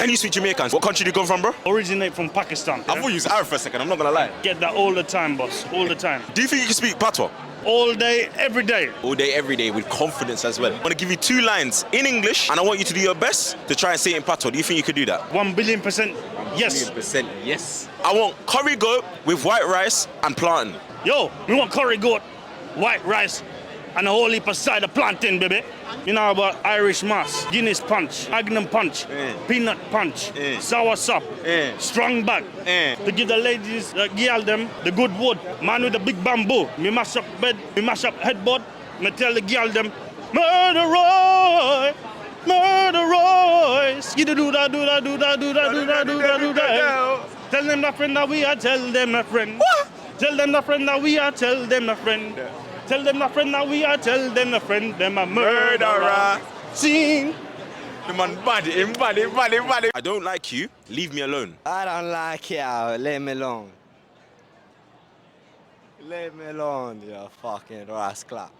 Can you speak Jamaican? What country do you come from, bro? Originate from Pakistan. I thought you was Arab for a second, I'm not gonna lie. Get that all the time, boss. All the time. Do you think you can speak Patois? All day, every day. All day, every day, with confidence as well. I want to give you 2 lines in English, and I want you to do your best to try and say it in Patois. Do you think you could do that? 1,000,000,000% yes. 1,000,000% yes. I want curry goat with white rice and plantain. Yo, we want curry goat, white rice, and a whole heap of side of plantain, baby. You know about Irish mass, Guinness punch, Magnum punch, peanut punch, sour sop, strong bag. To give the ladies, the girl them, the good wood. Man with the big bamboo. Me mash up bed, me mash up headboard. Me tell the girl them, murder Roy, murder Roy. Skidoo do da do da do da do da do da do da do da. Tell them the friend that we are, tell them the friend. Tell them the friend that we are, tell them the friend. Tell them the friend that we are, tell them the friend, them a murderer. Sing. The man bad, him bad, him bad, him bad. I don't like you, leave me alone. I don't like you, leave me alone. Leave me alone, you fucking rascal.